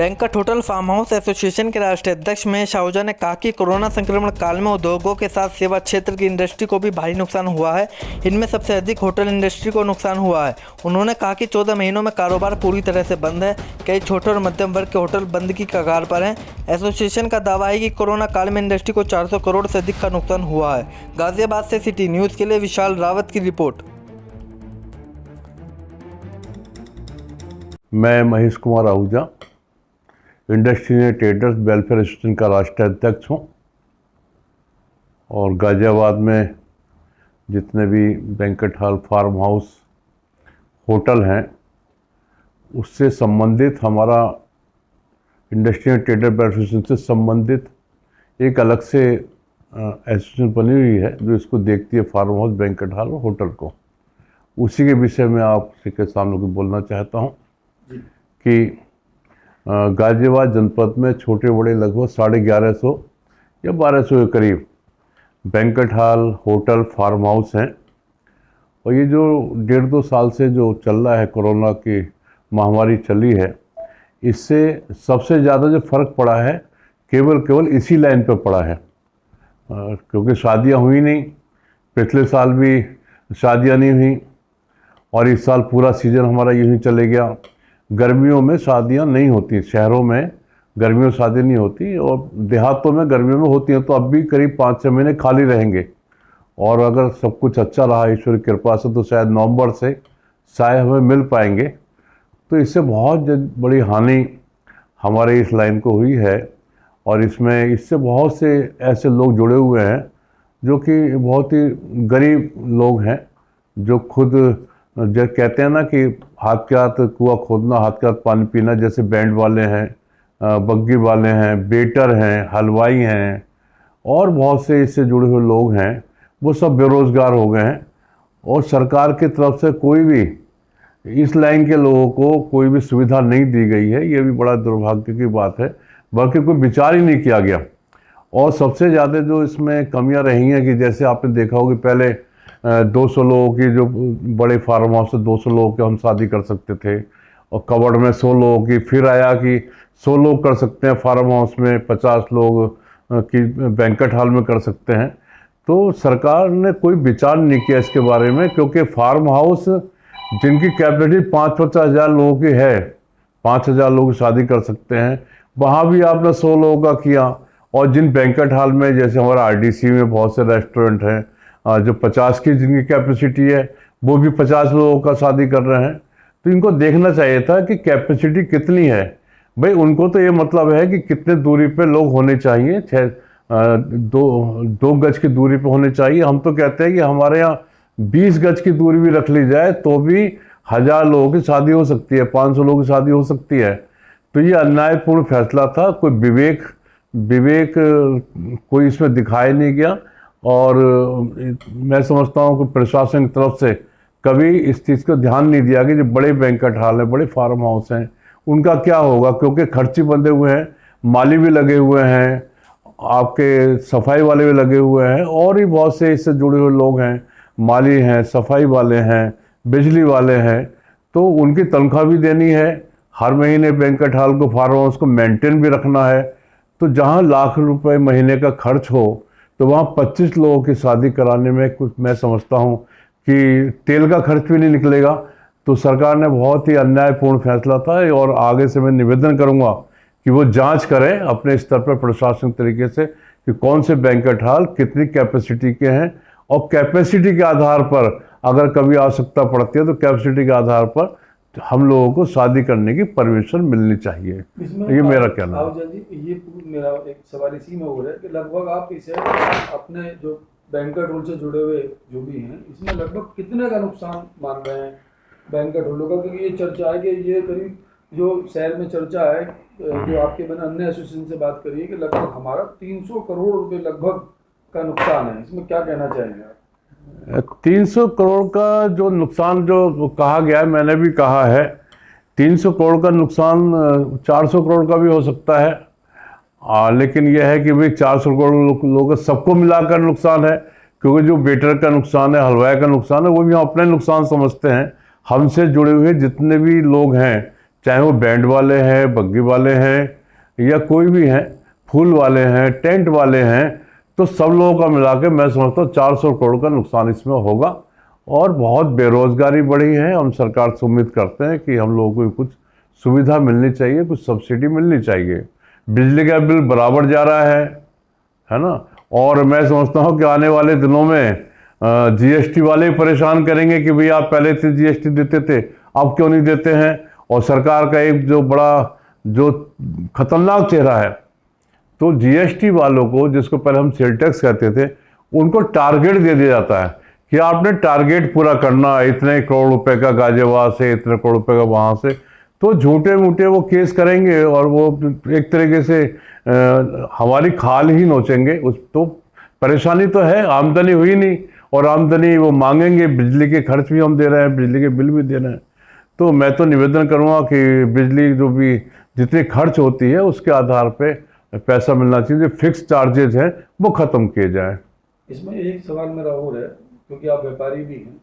Banquet hotel farm house association के राष्ट्रीय अध्यक्ष महेश आहूजा ने कहा कि कोरोना संक्रमण काल में उद्योगों के साथ सेवा क्षेत्र की इंडस्ट्री को भी भारी नुकसान हुआ है। इनमें सबसे अधिक होटल इंडस्ट्री को नुकसान हुआ है। उन्होंने कहा कि 14 महीनों में कारोबार पूरी तरह से बंद है। कई छोटे और मध्यम वर्ग के होटल बंद की कगार पर हैं। एसोसिएशन का दावा है कि कोरोना काल में इंडस्ट्री को 400 करोड़ से अधिक का नुकसान हुआ है। गाजियाबाद से सिटी न्यूज़ के लिए विशाल रावत की रिपोर्ट। मैं Mahesh Kumar Ahuja, industry and traders welfare association का राष्ट्रीय अध्यक्ष हूँ और गाजियाबाद में जितने भी banquet hall, farm house, hotel हैं उससे संबंधित हमारा industry and trader welfare association से संबंधित एक अलग से एसोसिएशन बनी हुई है जो इसको देखती है, फार्म हाउस, बैंक्वेट हॉल और होटल को। उसी के विषय में आपके सामने को बोलना चाहता हूँ कि गाजियाबाद जनपद में छोटे बड़े लगभग 1150 या 1200 के करीब banquet hall, hotel, farm house हैं। और ये जो 1.5-2 साल से जो चल रहा है, कोरोना की महामारी चली है, इससे सबसे ज़्यादा जो फ़र्क पड़ा है केवल इसी लाइन पे पड़ा है, क्योंकि शादियां हुई नहीं। पिछले साल भी शादियां नहीं हुई और इस साल पूरा सीज़न हमारा यूँ ही चले गया। गर्मियों में शादियां नहीं होती, शहरों में गर्मियों में शादी नहीं होती और देहातों में गर्मियों में होती हैं। तो अब भी करीब 5-6 महीने खाली रहेंगे और अगर सब कुछ अच्छा रहा ईश्वर की कृपा से तो शायद नवंबर से शायद हमें मिल पाएंगे। तो इससे बहुत बड़ी हानि हमारे इस लाइन को हुई है और इससे बहुत से ऐसे लोग जुड़े हुए हैं जो कि बहुत ही गरीब लोग हैं, जो खुद जो कहते हैं ना कि हाथ के हाथ कुआं खोदना, हाथ के हाथ पानी पीना, जैसे बैंड वाले हैं, बग्गी वाले हैं, वेटर हैं, हलवाई हैं और बहुत से इससे जुड़े हुए लोग हैं, वो सब बेरोज़गार हो गए हैं। और सरकार की तरफ से कोई भी इस लाइन के लोगों को कोई भी सुविधा नहीं दी गई है। ये भी बड़ा दुर्भाग्य की बात है, बल्कि कोई विचार ही नहीं किया गया। और सबसे ज़्यादा जो इसमें कमियां रही हैं कि जैसे आपने देखा होगा पहले 200 लोगों की, जो बड़े फार्म हाउस से 200 लोगों के हम शादी कर सकते थे और कवर्ड में 100 लोगों की। फिर आया कि 100 लोग कर सकते हैं फार्म हाउस में, 50 लोग की बैंक्वेट हॉल में कर सकते हैं। तो सरकार ने कोई विचार नहीं किया इसके बारे में, क्योंकि फार्म हाउस जिनकी कैपेसिटी 5-50 हज़ार लोगों की है, 5,000 लोग शादी कर सकते हैं, वहाँ भी आपने 100 लोगों का किया। और जिन बैंक्वेट हॉल में, जैसे हमारा आरडीसी में बहुत से रेस्टोरेंट हैं जो 50 की जिनकी कैपेसिटी है, वो भी 50 लोगों का शादी कर रहे हैं। तो इनको देखना चाहिए था कि कैपेसिटी कितनी है। भाई उनको तो ये मतलब है कि कितने दूरी पे लोग होने चाहिए, 2 गज की दूरी पे होने चाहिए। हम तो कहते हैं कि हमारे यहाँ 20 गज की दूरी भी रख ली जाए तो भी 1000 लोगों की शादी हो सकती है, 500 लोगों की शादी हो सकती है। तो ये अन्यायपूर्ण फैसला था। कोई विवेक कोई इसमें दिखाया नहीं गया और मैं समझता हूँ कि प्रशासन की तरफ से कभी इस चीज़ को ध्यान नहीं दिया कि जो बड़े बैंक्वेट हॉल हैं, बड़े फार्म हाउस हैं, उनका क्या होगा, क्योंकि खर्चे बंधे हुए हैं, माली भी लगे हुए हैं, आपके सफाई वाले भी लगे हुए हैं और भी बहुत से इससे जुड़े हुए लोग हैं, माली हैं, सफाई वाले हैं, बिजली वाले हैं। तो उनकी तनख्वाह भी देनी है, हर महीने बैंक्वेट हॉल को, फार्म हाउस को मेंटेन भी रखना है। तो जहाँ लाख रुपए महीने का खर्च हो तो वहाँ 25 लोगों की शादी कराने में कुछ मैं समझता हूँ कि तेल का खर्च भी नहीं निकलेगा। तो सरकार ने बहुत ही अन्यायपूर्ण फैसला था और आगे से मैं निवेदन करूँगा कि वो जांच करें अपने स्तर पर प्रशासनिक तरीके से कि कौन से बैंक्वेट हॉल कितनी कैपेसिटी के हैं और कैपेसिटी के आधार पर अगर कभी आवश्यकता पड़ती है तो कैपेसिटी के आधार पर हम लोगों को शादी करने की परमिशन मिलनी चाहिए। ये मेरा कहना है। ये मेरा एक सवाल इसी में हो रहा है कि लगभग आप इसे अपने जो बैंक्वेट हॉल से जुड़े हुए जो भी हैं, इसमें लगभग कितने का नुकसान मान रहे हैं बैंक्वेट हॉलों का? क्योंकि ये चर्चा है कि ये करीब जो शहर में चर्चा है, जो आपके मैंने अन्य एसोसिएशन से बात करी है कि लगभग हमारा 300 करोड़ रुपए लगभग का नुकसान है। इसमें क्या कहना चाहेंगे आप? 300 करोड़ का जो नुकसान जो कहा गया है, मैंने भी कहा है 300 करोड़ का नुकसान 400 करोड़ का भी हो सकता है। लेकिन यह है कि भाई 400 करोड़ लोगों का सबको मिलाकर नुकसान है, क्योंकि जो वेटर का नुकसान है, हलवाई का नुकसान है, वो भी हम अपने नुकसान समझते हैं। हमसे जुड़े हुए जितने भी लोग हैं, चाहे वो बैंड वाले हैं, बग्गी वाले हैं या कोई भी हैं, फूल वाले हैं, टेंट वाले हैं, तो सब लोगों का मिला के मैं समझता हूँ 400 करोड़ का नुकसान इसमें होगा। और बहुत बेरोजगारी बढ़ी है। हम सरकार से उम्मीद करते हैं कि हम लोगों को कुछ सुविधा मिलनी चाहिए, कुछ सब्सिडी मिलनी चाहिए। बिजली का बिल बराबर जा रहा है ना। और मैं समझता हूँ कि आने वाले दिनों में जीएसटी वाले परेशान करेंगे कि भाई आप पहले से जीएसटी देते थे, अब क्यों नहीं देते हैं। और सरकार का एक जो बड़ा जो खतरनाक चेहरा है, तो जीएसटी वालों को, जिसको पहले हम सेल टैक्स कहते थे, उनको टारगेट दे दिया जाता है कि आपने टारगेट पूरा करना, इतने करोड़ रुपए का गाजियाबाद से, इतने करोड़ रुपए का वहां से। तो झूठे मूठे वो केस करेंगे और वो एक तरीके से हमारी खाल ही नोचेंगे। उस तो परेशानी तो है, आमदनी हुई नहीं, और आमदनी वो मांगेंगे। बिजली के खर्च भी हम दे रहे हैं, बिजली के बिल भी दे रहे हैं। तो मैं तो निवेदन करूँगा कि बिजली जो भी जितनी खर्च होती है उसके आधार पे पैसा मिलना चाहिए। जो फिक्स चार्जेस हैं वो ख़त्म किए जाएं। इसमें एक सवाल मेरा और है, क्योंकि आप व्यापारी भी हैं।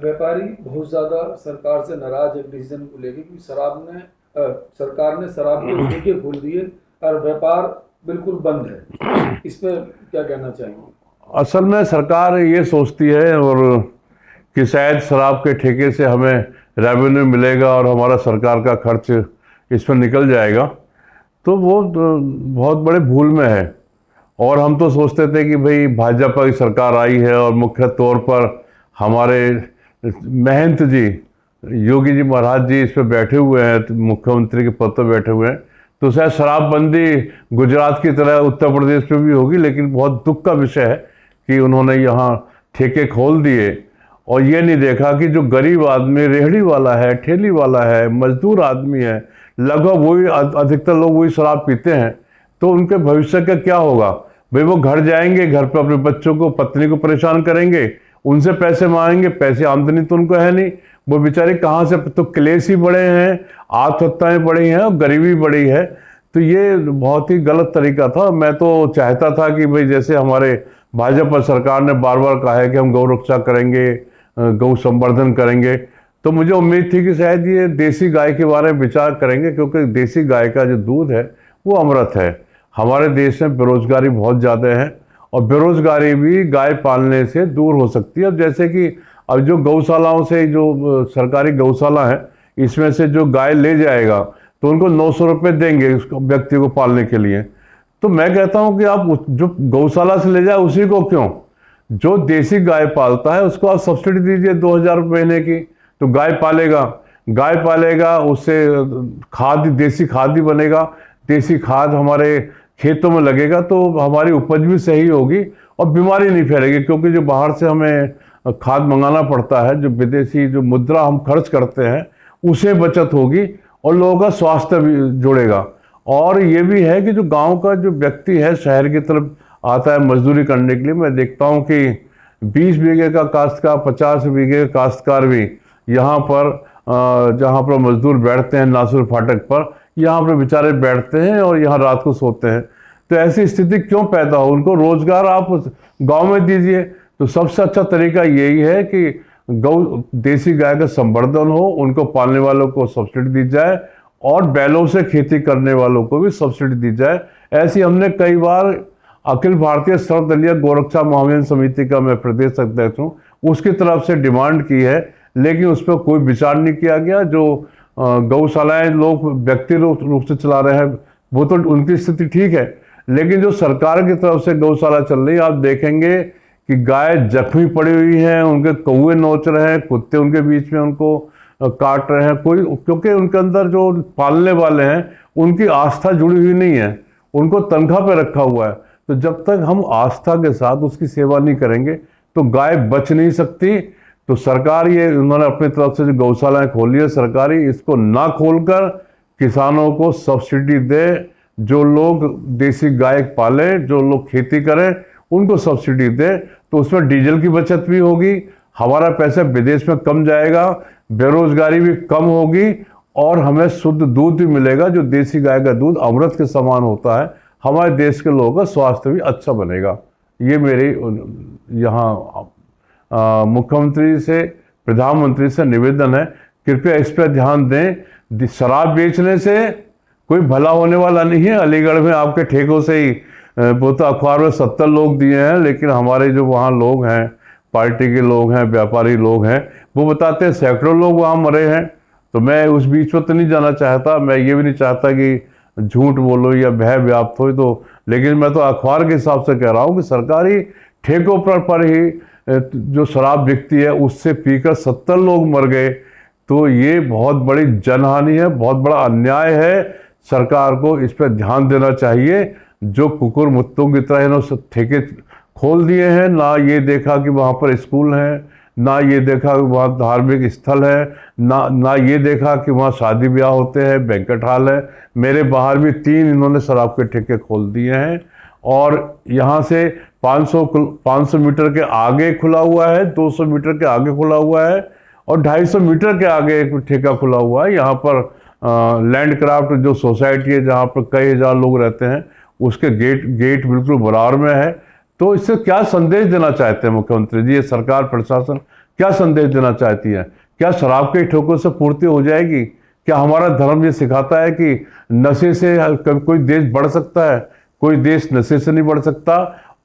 व्यापारी बहुत ज़्यादा सरकार से नाराज है डिसीजन को लेकर, कि सरकार ने शराब के ठेके खोल दिए और व्यापार बिल्कुल बंद है। इस पर क्या कहना चाहेंगे? असल में सरकार ये सोचती है और कि शायद शराब के ठेके से हमें रेवेन्यू मिलेगा और हमारा सरकार का खर्च इस पर निकल जाएगा, तो वो बहुत बड़े भूल में है। और हम तो सोचते थे कि भाई भाजपा की सरकार आई है और मुख्य तौर पर हमारे महंत जी, योगी जी महाराज जी इस पर बैठे हुए हैं, मुख्यमंत्री के पद पर बैठे हुए हैं, तो शायद शराबबंदी गुजरात की तरह उत्तर प्रदेश में भी होगी। लेकिन बहुत दुख का विषय है कि उन्होंने यहाँ ठेके खोल दिए और ये नहीं देखा कि जो गरीब आदमी, रेहड़ी वाला है, ठेली वाला है, मजदूर आदमी है, लगभग वही अधिकतर लोग वही शराब पीते हैं। तो उनके भविष्य का क्या होगा भाई? वो घर जाएंगे, घर पे अपने बच्चों को, पत्नी को परेशान करेंगे, उनसे पैसे मांगेंगे, पैसे आमदनी तो उनको है नहीं, वो बेचारे कहाँ से। तो क्लेश ही बड़े हैं, आत्महत्याएं बढ़ी हैं और गरीबी बढ़ी है। तो ये बहुत ही गलत तरीका था। मैं तो चाहता था कि भाई जैसे हमारे भाजपा सरकार ने बार बार कहा है कि हम गौ रक्षा करेंगे, गौ संवर्धन करेंगे, तो मुझे उम्मीद थी कि शायद ये देसी गाय के बारे में विचार करेंगे, क्योंकि देसी गाय का जो दूध है वो अमृत है। हमारे देश में बेरोजगारी बहुत ज़्यादा है और बेरोजगारी भी गाय पालने से दूर हो सकती है। अब जैसे कि अब जो गौशालाओं से, जो सरकारी गौशाला है, इसमें से जो गाय ले जाएगा तो उनको 900 रुपये देंगे उस व्यक्ति को पालने के लिए। तो मैं कहता हूं कि आप जो गौशाला से ले जाए उसी को क्यों, जो देसी गाय पालता है उसको आप सब्सिडी दीजिए 2000 रुपये महीने की, तो गाय पालेगा, उससे खाद, देसी खाद भी बनेगा, देसी खाद हमारे खेतों में लगेगा, तो हमारी उपज भी सही होगी और बीमारी नहीं फैलेगी। क्योंकि जो बाहर से हमें खाद मंगाना पड़ता है, जो विदेशी जो मुद्रा हम खर्च करते हैं, उसे बचत होगी और लोगों का स्वास्थ्य भी जुड़ेगा। और ये भी है कि जो गांव का जो व्यक्ति है शहर की तरफ आता है मजदूरी करने के लिए, मैं देखता हूं कि 20 बीघे का काश्तकार, 50 बीघे का काश्तकार भी यहाँ पर जहाँ पर मजदूर बैठते हैं नासुर फाटक पर, यहाँ पर बेचारे बैठते हैं और यहाँ रात को सोते हैं। तो ऐसी स्थिति क्यों पैदा हो? उनको रोजगार आप गांव में दीजिए। तो सबसे अच्छा तरीका यही है कि देसी गाय का संवर्धन हो, उनको पालने वालों को सब्सिडी दी जाए और बैलों से खेती करने वालों को भी सब्सिडी दी जाए। ऐसी हमने कई बार अखिल भारतीय सर्वदलीय गोरक्षा महाभियान समिति का मैं प्रदेश अध्यक्ष हूँ, उसकी तरफ से डिमांड की है, लेकिन उस पर कोई विचार नहीं किया गया। जो गौशालाएं लोग व्यक्तिगत रूप से चला रहे हैं वो तो उनकी स्थिति ठीक है, लेकिन जो सरकार की तरफ से गौशाला चल रही है, आप देखेंगे कि गाय जख्मी पड़ी हुई है, उनके कौवे नोच रहे हैं, कुत्ते उनके बीच में उनको काट रहे हैं, कोई, क्योंकि उनके अंदर जो पालने वाले हैं उनकी आस्था जुड़ी हुई नहीं है, उनको तनख्वाह पे रखा हुआ है। तो जब तक हम आस्था के साथ उसकी सेवा नहीं करेंगे तो गाय बच नहीं सकती। तो सरकार ये उन्होंने अपनी तरफ से जो गौशालाएं खोली है सरकारी, इसको ना खोलकर किसानों को सब्सिडी दे। जो लोग देसी गाय पाले, जो लोग खेती करें, उनको सब्सिडी दे, तो उसमें डीजल की बचत भी होगी, हमारा पैसा विदेश में कम जाएगा, बेरोजगारी भी कम होगी और हमें शुद्ध दूध भी मिलेगा। जो देसी गाय का दूध अमृत के समान होता है, हमारे देश के लोगों का स्वास्थ्य भी अच्छा बनेगा। ये मेरी यहाँ मुख्यमंत्री से, प्रधानमंत्री से निवेदन है, कृपया इस पर ध्यान दें। शराब बेचने से कोई भला होने वाला नहीं है। अलीगढ़ में आपके ठेकों से ही वो तो अखबार में 70 लोग दिए हैं, लेकिन हमारे जो वहाँ लोग हैं, पार्टी के लोग हैं, व्यापारी लोग हैं, वो बताते हैं सैकड़ों लोग वहाँ मरे हैं। तो मैं उस बीच में तो नहीं जाना चाहता, मैं ये भी नहीं चाहता कि झूठ बोलो या भय व्याप्त हो। तो लेकिन मैं तो अखबार के हिसाब से कह रहा हूँ कि सरकारी ठेकों पर ही जो शराब बिकती है उससे पीकर 70 लोग मर गए, तो ये बहुत बड़ी जनहानि है, बहुत बड़ा अन्याय है। सरकार को इस पर ध्यान देना चाहिए। जो कुकुर मुत्तों की तरह इन्होंने ठेके खोल दिए हैं, ना ये देखा कि वहाँ पर स्कूल हैं, ना ये देखा कि वहाँ धार्मिक स्थल है, ना ये देखा कि वहाँ शादी ब्याह होते हैं, बैंक्वेट हॉल है। मेरे बाहर भी 3 इन्होंने शराब के ठेके खोल दिए हैं, और यहाँ से 500 मीटर के आगे खुला हुआ है, 200 मीटर के आगे खुला हुआ है, और 250 मीटर के आगे एक ठेका खुला हुआ है। यहाँ पर लैंडक्राफ्ट जो सोसाइटी है जहाँ पर कई हजार लोग रहते हैं, उसके गेट बिल्कुल बराबर में है। तो इससे क्या संदेश देना चाहते हैं मुख्यमंत्री जी, ये सरकार प्रशासन क्या संदेश देना चाहती है? क्या शराब के ठेकों से पूर्ति हो जाएगी? क्या हमारा धर्म ये सिखाता है कि नशे से कोई देश बढ़ सकता है? कोई देश नशे से नहीं बढ़ सकता,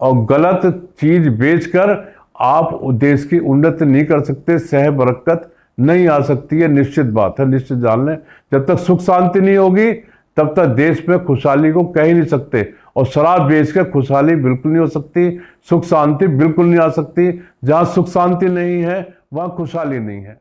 और गलत चीज बेचकर आप देश की उन्नति नहीं कर सकते, सह बरकत नहीं आ सकती है। निश्चित बात है, निश्चित जान लें, जब तक सुख शांति नहीं होगी तब तक देश में खुशहाली को कह ही नहीं सकते। और शराब बेच कर खुशहाली बिल्कुल नहीं हो सकती, सुख शांति बिल्कुल नहीं आ सकती। जहां सुख शांति नहीं है वहां खुशहाली नहीं है।